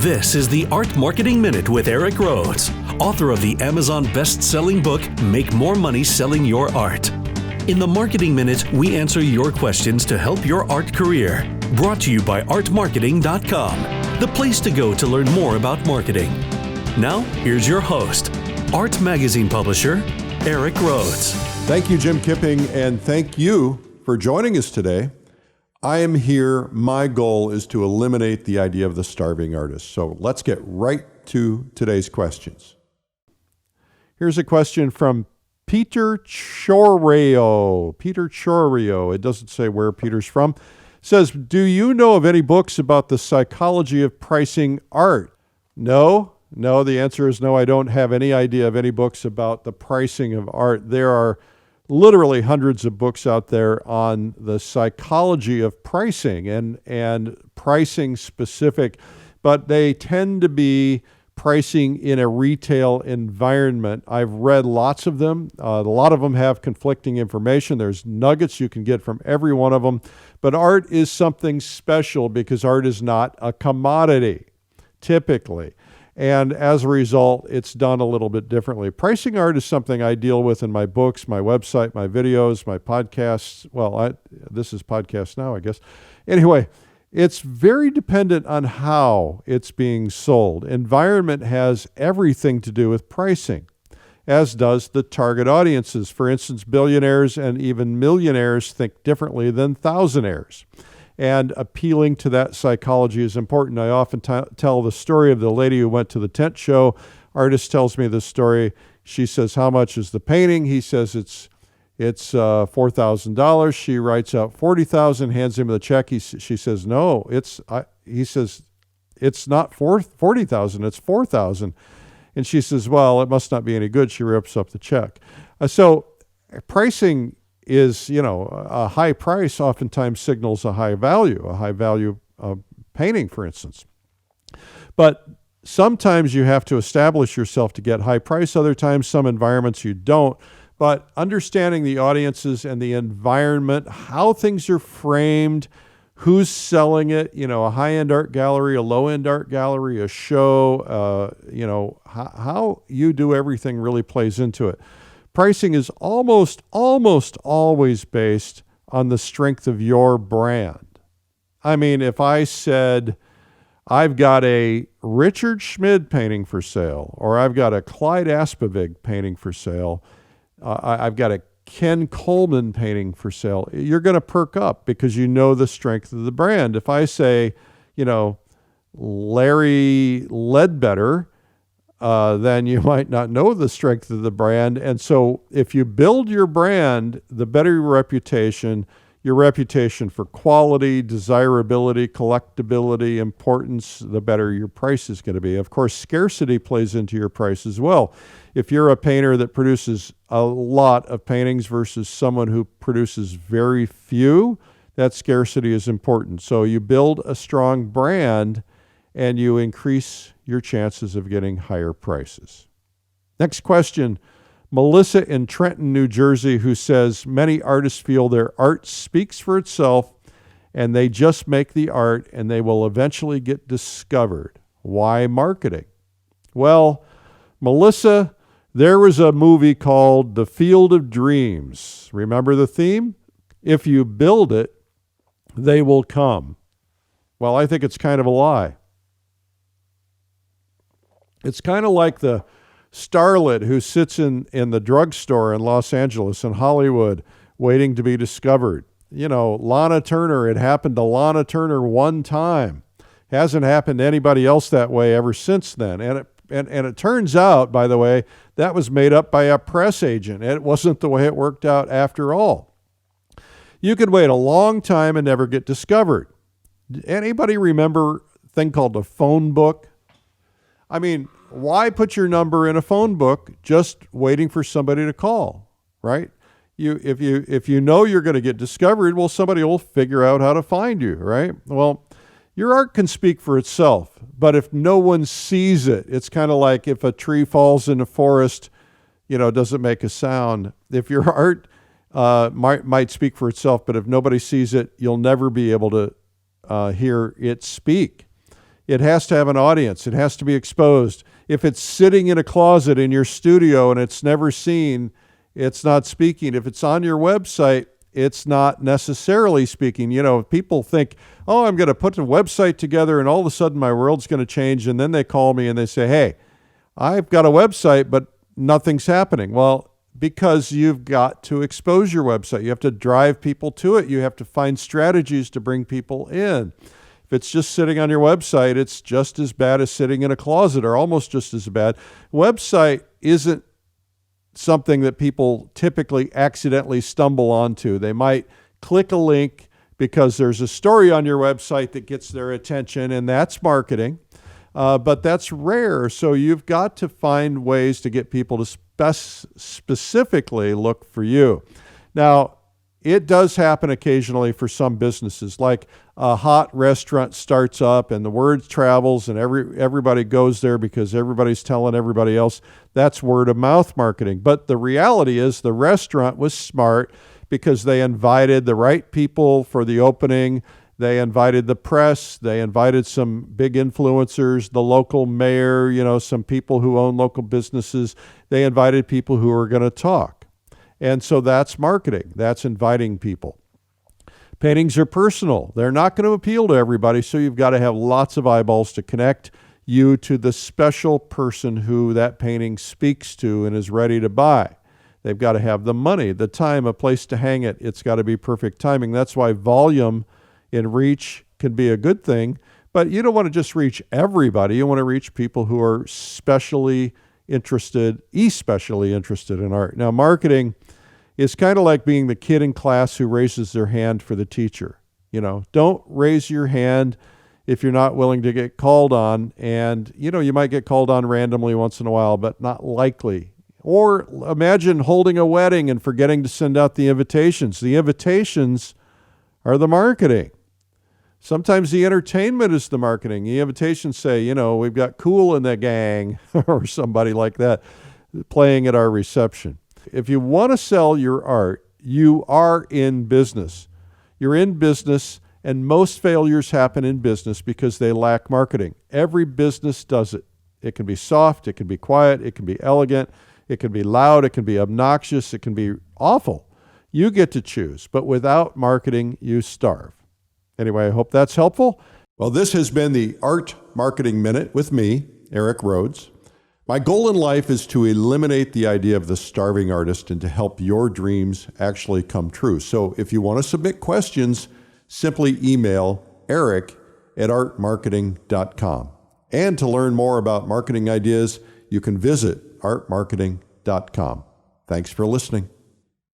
This is the Art Marketing Minute with Eric Rhoads, author of the Amazon best-selling book, Make More Money Selling Your Art. In the Marketing Minute, we answer your questions to help your art career. Brought to you by artmarketing.com, the place to go to learn more about marketing. Now, here's your host, Art Magazine publisher, Eric Rhoads. Thank you, Jim Kipping, and thank you for joining us today. I am here. My goal is to eliminate the idea of the starving artist. So let's get right to today's questions. Here's a question from Peter Chorio. Peter Chorio. It doesn't say where Peter's from. It says, do you know of any books about the psychology of pricing art? No, the answer is no. I don't have any idea of any books about the pricing of art. There are literally hundreds of books out there on the psychology of pricing and pricing specific, but they tend to be pricing in a retail environment. I've read lots of them. A lot of them have conflicting information. There's nuggets you can get from every one of them, but art is something special because art is not a commodity, typically. And as a result, it's done a little bit differently. Pricing art is something I deal with in my books, my website, my videos, my podcasts. Well, this is podcast now, I guess. Anyway, it's very dependent on how it's being sold. Environment has everything to do with pricing, as does the target audiences. For instance, billionaires and even millionaires think differently than thousandaires. And appealing to that psychology is important. I often tell the story of the lady who went to the tent show. Artist tells me the story. She says, how much is the painting? He says, it's $4,000. She writes out $40,000, hands him the check. She says, no, he says, it's not $40,000, it's $4,000. And she says, well, it must not be any good. She rips up the check. So pricing is, a high price oftentimes signals a high value painting, for instance. But sometimes you have to establish yourself to get high price. Other times, some environments you don't. But understanding the audiences and the environment, how things are framed, who's selling it, a high-end art gallery, a low-end art gallery, a show, how you do everything really plays into it. Pricing is almost always based on the strength of your brand. I mean, if I said, I've got a Richard Schmid painting for sale, or I've got a Clyde Aspavig painting for sale, I've got a Ken Coleman painting for sale, you're going to perk up because you know the strength of the brand. If I say, Larry Ledbetter, then you might not know the strength of the brand. And so if you build your brand, the better your reputation for quality, desirability, collectability, importance, the better your price is going to be. Of course, scarcity plays into your price as well. If you're a painter that produces a lot of paintings versus someone who produces very few, that scarcity is important. So you build a strong brand and you increase your chances of getting higher prices. Next question, Melissa in Trenton, New Jersey, who says, many artists feel their art speaks for itself and they just make the art and they will eventually get discovered. Why marketing? Well, Melissa, there was a movie called The Field of Dreams. Remember the theme? If you build it, they will come. Well, I think it's kind of a lie. It's kind of like the starlet who sits in the drugstore in Los Angeles and Hollywood waiting to be discovered. Lana Turner, it happened to Lana Turner one time. Hasn't happened to anybody else that way ever since then. And it turns out, by the way, that was made up by a press agent. It wasn't the way it worked out after all. You could wait a long time and never get discovered. Anybody remember a thing called a phone book? I mean, why put your number in a phone book just waiting for somebody to call, right? If you know you're going to get discovered, well, somebody will figure out how to find you, right? Well, your art can speak for itself, but if no one sees it, it's kind of like if a tree falls in a forest, doesn't make a sound. If your art might speak for itself, but if nobody sees it, you'll never be able to hear it speak. It has to have an audience. It has to be exposed. If it's sitting in a closet in your studio and it's never seen, it's not speaking. If it's on your website, it's not necessarily speaking. You know, people think, oh, I'm going to put a website together and all of a sudden my world's going to change. And then they call me and they say, hey, I've got a website, but nothing's happening. Well, because you've got to expose your website. You have to drive people to it. You have to find strategies to bring people in. If it's just sitting on your website, it's just as bad as sitting in a closet, or almost just as bad. Website isn't something that people typically accidentally stumble onto. They might click a link because there's a story on your website that gets their attention, and that's marketing. But that's rare. So you've got to find ways to get people to specifically look for you. Now, it does happen occasionally for some businesses, like a hot restaurant starts up and the word travels and everybody goes there because everybody's telling everybody else. That's word of mouth marketing. But the reality is the restaurant was smart because they invited the right people for the opening. They invited the press. They invited some big influencers, the local mayor, you know, some people who own local businesses. They invited people who are going to talk. And so that's marketing. That's inviting people. Paintings are personal. They're not going to appeal to everybody, so you've got to have lots of eyeballs to connect you to the special person who that painting speaks to and is ready to buy. They've got to have the money, the time, a place to hang it. It's got to be perfect timing. That's why volume and reach can be a good thing, but you don't want to just reach everybody. You want to reach people who are especially interested in art. Now, marketing is kind of like being the kid in class who raises their hand for the teacher. You know, don't raise your hand if you're not willing to get called on. And, you know, you might get called on randomly once in a while, but not likely. Or imagine holding a wedding and forgetting to send out the invitations. The invitations are the marketing. Sometimes the entertainment is the marketing. The invitations say, you know, we've got Cool in the Gang or somebody like that playing at our reception. If you want to sell your art, you are in business. You're in business, and most failures happen in business because they lack marketing. Every business does it. It can be soft, it can be quiet, it can be elegant, it can be loud, it can be obnoxious, it can be awful. You get to choose, but without marketing, you starve. Anyway, I hope that's helpful. Well, this has been the Art Marketing Minute with me, Eric Rhoads. My goal in life is to eliminate the idea of the starving artist and to help your dreams actually come true. So if you want to submit questions, simply email eric@artmarketing.com. And to learn more about marketing ideas, you can visit artmarketing.com. Thanks for listening.